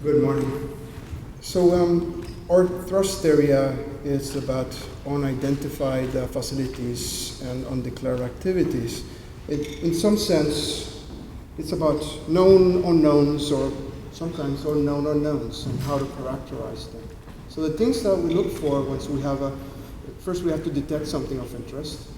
Good morning. So our thrust area is about unidentified facilities and undeclared activities. In some sense, it's about known unknowns or sometimes unknown unknowns and how to characterize them. So the things that we look for once we have first we have to detect something of interest,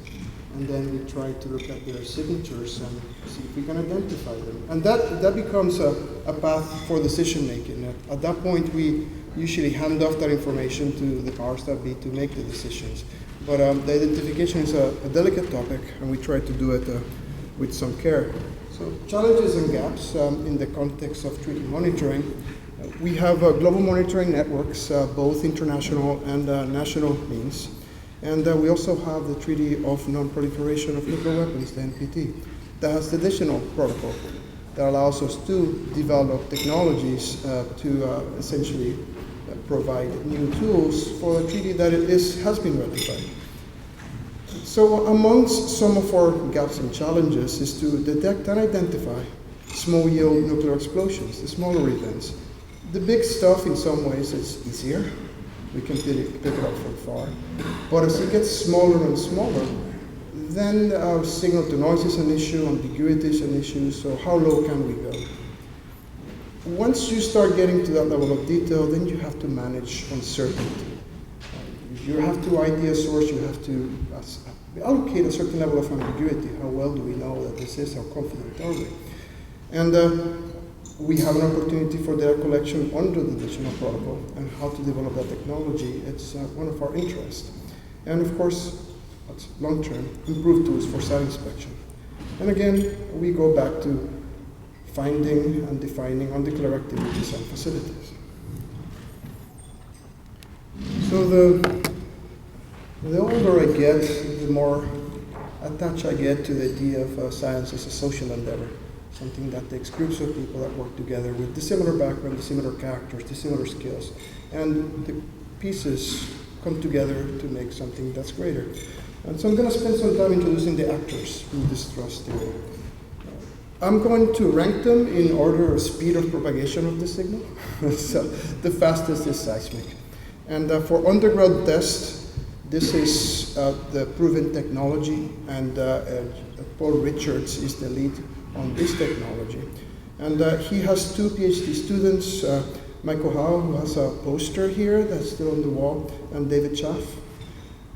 and then we try to look at their signatures and see if we can identify them. And that becomes a path for decision making. At that point, we usually hand off that information to the powers that be to make the decisions. But the identification is a delicate topic, and we try to do it with some care. So challenges and gaps in the context of treaty monitoring. We have global monitoring networks, both international and national means. And we also have the Treaty of Nonproliferation of Nuclear Weapons, the NPT, that has the additional protocol that allows us to develop technologies to essentially provide new tools for a treaty that has been ratified. So amongst some of our gaps and challenges is to detect and identify small yield nuclear explosions, the smaller events. The big stuff in some ways is easier. We can pick it up from far. But as it gets smaller and smaller, then signal to noise is an issue, ambiguity is an issue, so how low can we go? Once you start getting to that level of detail, then you have to manage uncertainty. You have to ID a source, you have to allocate a certain level of ambiguity. How well do we know that this is, how confident are we? And we have an opportunity for data collection under the additional protocol, and how to develop that technology. It's one of our interests. And of course, that's long-term, improved tools for site inspection. And again, we go back to finding and defining undeclared activities and facilities. So the older I get, the more attached I get to the idea of science as a social endeavor. Something that takes groups of people that work together with dissimilar backgrounds, dissimilar characters, dissimilar skills, and the pieces come together to make something that's greater. And so I'm going to spend some time introducing the actors in this thrust theory. I'm going to rank them in order of speed of propagation of the signal. So the fastest is seismic. And for underground test, this is the proven technology, and Paul Richards is the lead on this technology. And he has two PhD students, Michael Howe, who has a poster here that's still on the wall, and David Schaff.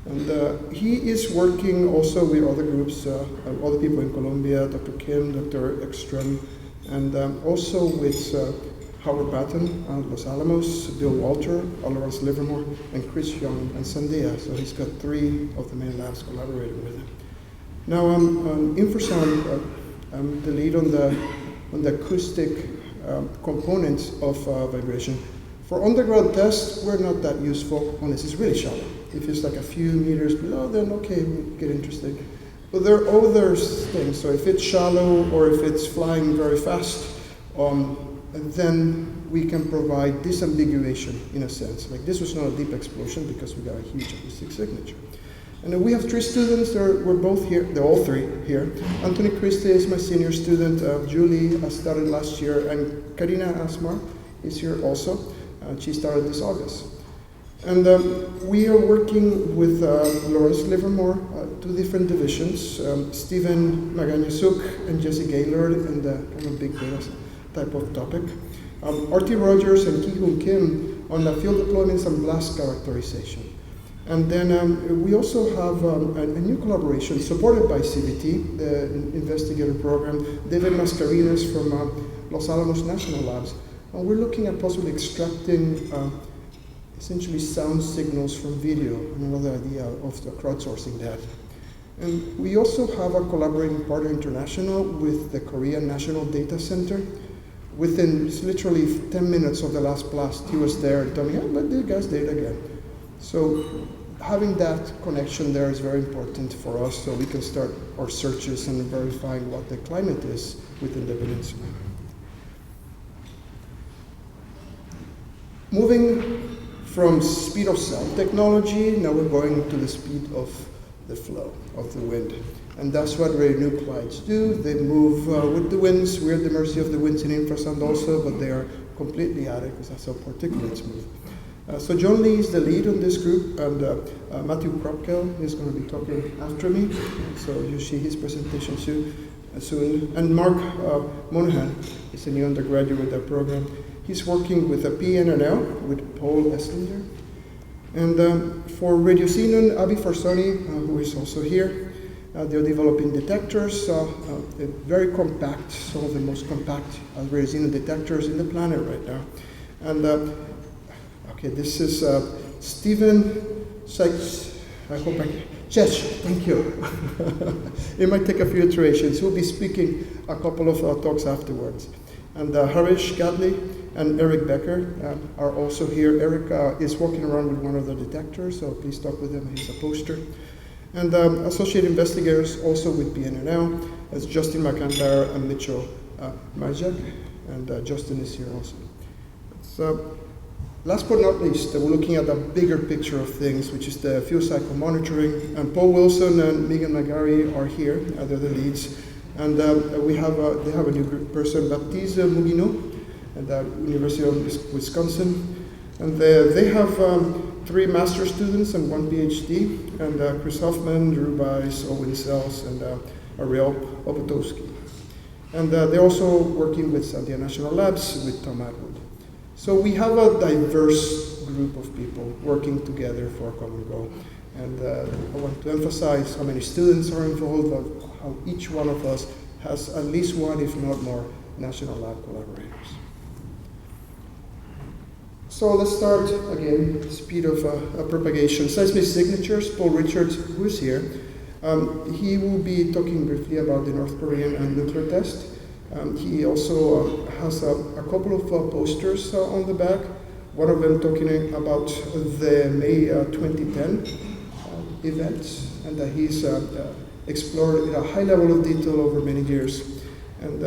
And he is working also with other groups, other people in Colombia, Dr. Kim, Dr. Ekström, and also with Howard Patton, Los Alamos, Bill Walter, Lawrence Livermore, and Chris Young and Sandia. So he's got three of the main labs collaborating with him. Now, Infrasonic, I'm the lead on the acoustic components of vibration. For underground tests, we're not that useful unless it's really shallow. If it's like a few meters below, then okay, we get interested. But there are other things. So if it's shallow or if it's flying very fast, then we can provide disambiguation in a sense. Like this was not a deep explosion because we got a huge acoustic signature. And we have three students, we're both here, they're all three here. Anthony Christie is my senior student, Julie started last year, and Karina Asmar is here also. She started this August. And we are working with Lawrence Livermore, two different divisions, Stephen Maganyasuk and Jesse Gaylord in the kind of big data type of topic. Artie Rogers and Ki-Hoon Kim on the field deployments and blast characterization. And then we also have a new collaboration supported by CVT, the investigator program, David Mascarenas from Los Alamos National Labs. And we're looking at possibly extracting essentially sound signals from video, another idea of the crowdsourcing that. And we also have a collaborating partner international with the Korean National Data Center. Within literally 10 minutes of the last blast, he was there and told me, but the guys did it again. So having that connection there is very important for us so we can start our searches and verifying what the climate is within the peninsula. Moving from speed of sound technology, now we're going to the speed of the flow of the wind. And that's what radionuclides do. They move with the winds. We're at the mercy of the winds in infrasound also, but they are completely at it because that's how particulates move. So John Lee is the lead on this group, and Matthew Kropkel is going to be talking after me. So you see his presentation soon. And Mark Monahan is a new undergraduate with that program. He's working with a PNNL with Paul Esslinger. And for Radio Xenon, Abhi Farsani, who is also here, they're developing detectors, very compact, some of the most compact Radio Xenon detectors in the planet right now. And okay, this is Stephen Sykes, I hope Chech, thank you. It might take a few iterations. He'll be speaking a couple of talks afterwards. And Harish Gadley and Eric Becker are also here. Eric is walking around with one of the detectors, so please talk with him. He's a poster. And associate investigators also with PNNL as Justin McIntyre and Mitchell Majak. And Justin is here also. So, last but not least, we're looking at the bigger picture of things, which is the fuel cycle monitoring. And Paul Wilson and Megan McGarry are here. They're the leads. And they have a new person, Baptiste Mugino, at the University of Wisconsin. And they have 3 master's students and 1 PhD, and Chris Hoffman, Drew Bice, Owen Sells, and Ariel Opatowski. And they're also working with Sandia National Labs with Tom Atwood. So we have a diverse group of people working together for a common goal. And I want to emphasize how many students are involved, how each one of us has at least one, if not more, national lab collaborators. So let's start again, speed of propagation. Seismic signatures, Paul Richards, who is here, he will be talking briefly about the North Korean nuclear test. He also has a couple of posters on the back, one of them talking about the May 2010 event, and he's explored in a high level of detail over many years. And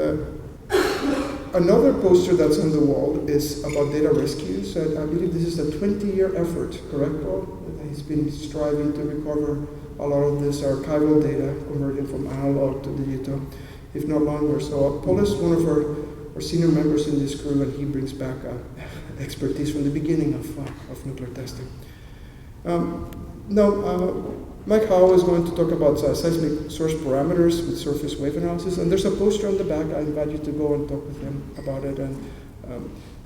another poster that's on the wall is about data rescues, and I believe this is a 20-year effort, correct, Paul? He's been striving to recover a lot of this archival data, converting from analog to digital, if not longer. So Paul is one of our senior members in this crew, and he brings back expertise from the beginning of nuclear testing. Now, Mike Howe is going to talk about seismic source parameters with surface wave analysis, and there's a poster on the back. I invite you to go and talk with him about it. And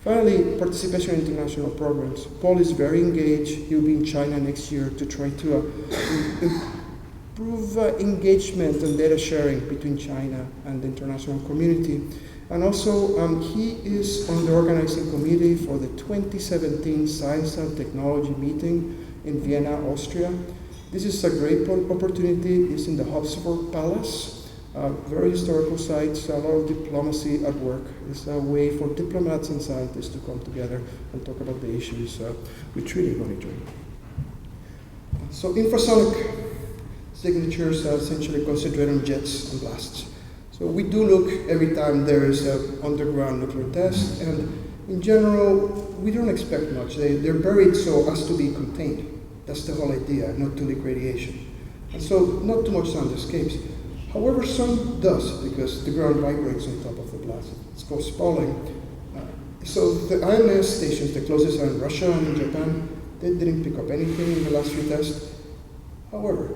finally, participation in international programs. Paul is very engaged. He'll be in China next year to try to improve engagement and data sharing between China and the international community. And also, he is on the organizing committee for the 2017 Science and Technology meeting in Vienna, Austria. This is a great opportunity. It's in the Habsburg Palace, very historical sites, a lot of diplomacy at work. It's a way for diplomats and scientists to come together and talk about the issues with treaty monitoring. So infrasonic signatures are essentially concentrated on jets and blasts. So we do look every time there is an underground nuclear test, and in general, we don't expect much. They're buried so as to be contained. That's the whole idea, not to leak radiation. And so not too much sound escapes. However, some does, because the ground vibrates on top of the blast. It's called spalling. So the IMS stations, the closest are in Russia and in Japan, they didn't pick up anything in the last few tests. However,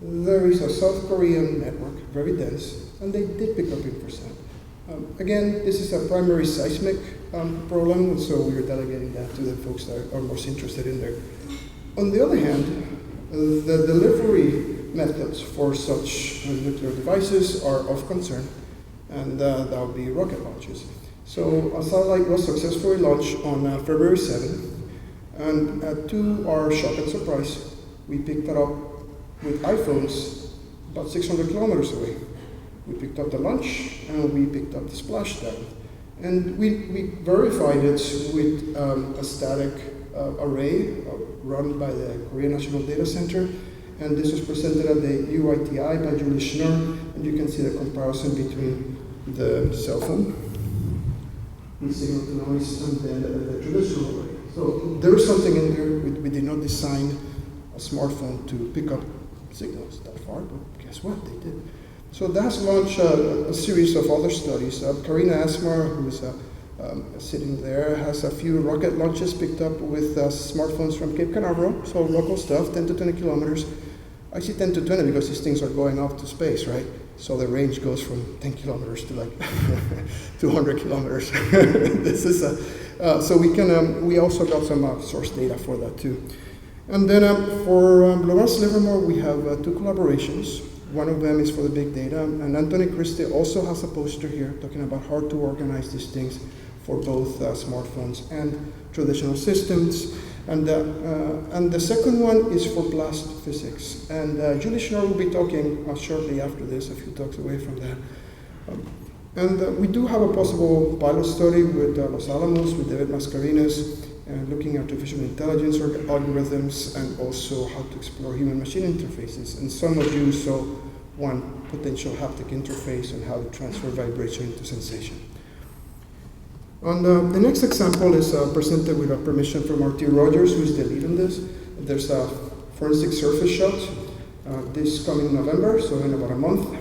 there is a South Korean network, very dense, and they did pick up infrasound. Again, this is a primary seismic problem, and so we are delegating that to the folks that are most interested in there. On the other hand, the delivery methods for such nuclear devices are of concern, and that would be rocket launches. So a satellite was successfully launched on February 7th, and to our shock and surprise, we picked it up with iPhones about 600 kilometers away. We picked up the launch, and we picked up the splashdown. And we verified it with a static array run by the Korean National Data Center, and this was presented at the UITI by Julie Schnurr, and you can see the comparison between the cell phone, the signal to noise, and then the traditional array. So there is something in there. We did not design a smartphone to pick up signals that far, but guess what? They did. So that's launched a series of other studies. Karina Asmar, who is a sitting there, has a few rocket launches picked up with smartphones from Cape Canaveral, so local stuff, 10 to 20 kilometers. I see 10 to 20 because these things are going off to space, right? So the range goes from 10 kilometers to like 200 kilometers. This is so we also got some source data for that too. And then for Lawrence Livermore, we have two collaborations. One of them is for the big data, and Anthony Christie also has a poster here talking about how to organize these things for both smartphones and traditional systems. And the second one is for blast physics. And Julie Schnorr will be talking shortly after this, a few talks away from that. And we do have a possible pilot study with Los Alamos, with David Mascarenas, looking at artificial intelligence algorithms, and also how to explore human-machine interfaces. And some of you saw one potential haptic interface and how to transfer vibration into sensation. And the next example is presented with a permission from R.T. Rogers, who is the lead on this. There's a forensic surface shot this coming November, so in about a month.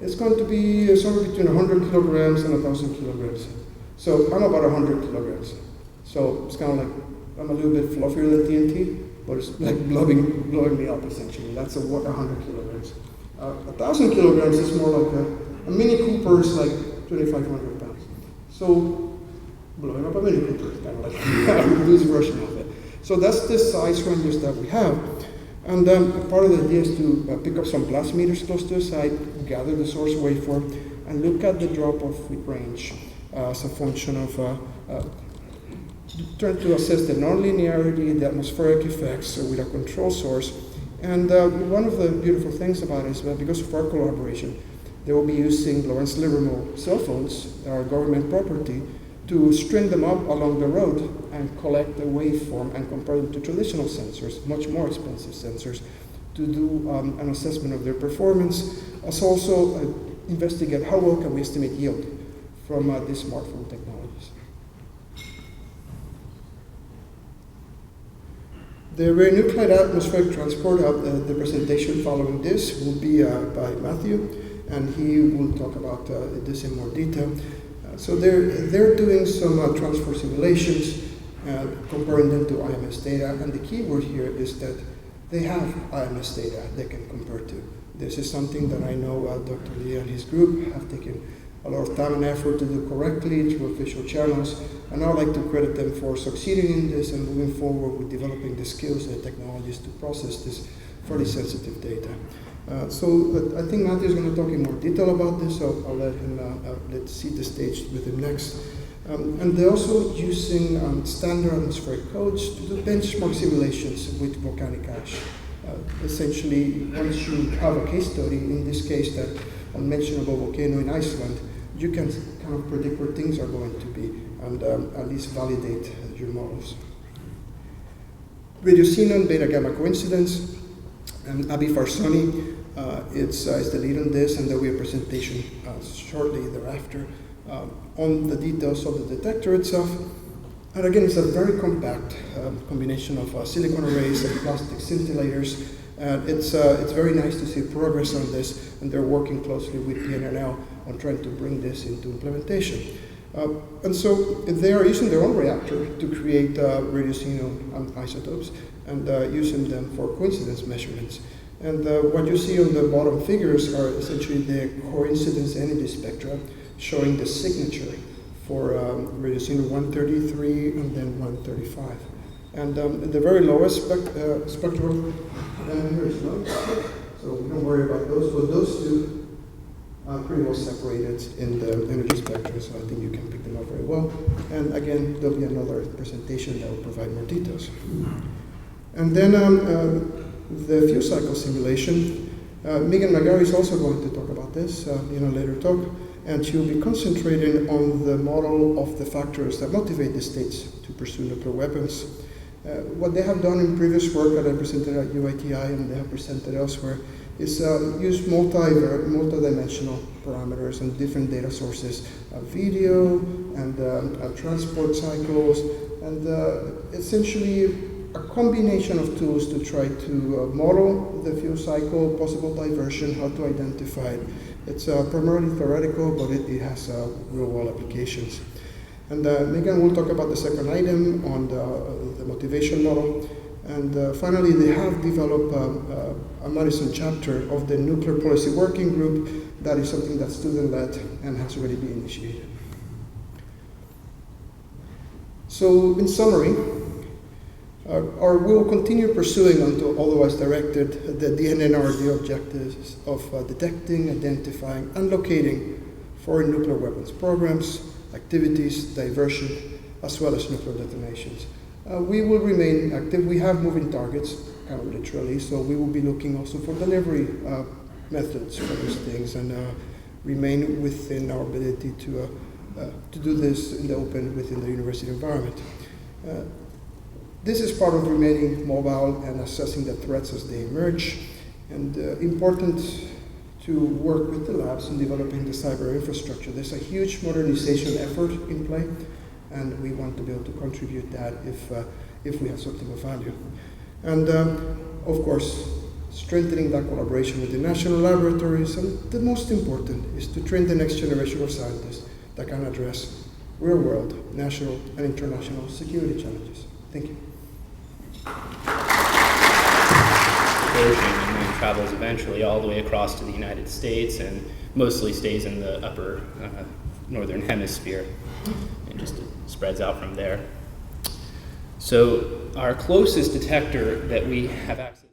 It's going to be somewhere between 100 kilograms and 1,000 kilograms. So I'm about 100 kilograms. So it's kind of like, I'm a little bit fluffier than TNT, but it's like blowing me up essentially. That's 100 kilograms. 1,000 kilograms is more like a Mini Cooper is like 2,500 pounds. So blowing up a Mini Cooper is kind of like a reduced version of it. So that's the size ranges that we have. And then part of the idea is to pick up some blast meters close to the site, gather the source waveform, and look at the drop-off range as a function of trying to assess the nonlinearity, the atmospheric effects with a control source. And one of the beautiful things about it is that because of our collaboration, they will be using Lawrence Livermore cell phones, our government property, to string them up along the road and collect the waveform and compare them to traditional sensors, much more expensive sensors, to do an assessment of their performance, as also investigate how well can we estimate yield from these smartphone technologies. The radionuclide atmospheric transport, the presentation following this will be by Matthew, and he will talk about this in more detail. So they're doing some transfer simulations, comparing them to IMS data, and the key word here is that they have IMS data they can compare to. This is something that I know Dr. Lee and his group have taken a lot of time and effort to do correctly through official channels, and I'd like to credit them for succeeding in this and moving forward with developing the skills and technologies to process this fairly sensitive data. So I think Matthew is going to talk in more detail about this, so I'll let him let's see the stage with him next. And they're also using standard atmospheric codes to do benchmark simulations with volcanic ash. Essentially, once you have a case study, in this case that unmentionable volcano in Iceland, you can kind of predict where things are going to be and at least validate your models. Radioxenon beta-gamma coincidence, and Abi Farsani is the lead on this, and there will be a presentation shortly thereafter on the details of the detector itself. And again, it's a very compact combination of silicon arrays and plastic scintillators. And it's very nice to see progress on this, and they're working closely with PNNL on trying to bring this into implementation. And so they are using their own reactor to create radioxenon isotopes and using them for coincidence measurements. And what you see on the bottom figures are essentially the coincidence energy spectra showing the signature for radioxenon 133 and then 135. And the very lowest spectral here is low, so we don't worry about those, but those two are pretty well separated in the energy spectrum, so I think you can pick them up very well. And again, there'll be another presentation that will provide more details. And then the fuel cycle simulation. Megan McGarry is also going to talk about this in a later talk, and she will be concentrating on the model of the factors that motivate the states to pursue nuclear weapons. What they have done in previous work that I presented at UITI and they have presented elsewhere is use multi-dimensional parameters and different data sources, video and transport cycles, and essentially a combination of tools to try to model the fuel cycle, possible diversion, how to identify it. It's primarily theoretical, but it has real-world applications. And Megan will talk about the second item on the motivation model. And finally, they have developed a Madison chapter of the Nuclear Policy Working Group. That is something that's student-led and has already been initiated. So, in summary, we will continue pursuing until otherwise directed the DNNRD objectives of detecting, identifying, and locating foreign nuclear weapons programs, activities, diversion, as well as nuclear detonations. We will remain active. We have moving targets, kind of literally, so we will be looking also for delivery methods for these things and remain within our ability to do this in the open within the university environment. This is part of remaining mobile and assessing the threats as they emerge, and important to work with the labs in developing the cyber infrastructure. There's a huge modernization effort in play, and we want to be able to contribute that if we have something of value. And of course, strengthening that collaboration with the national laboratories, and the most important is to train the next generation of scientists that can address real-world, national, and international security challenges. Thank you. And travels eventually all the way across to the United States and mostly stays in the upper northern hemisphere and just spreads out from there. So our closest detector that we have access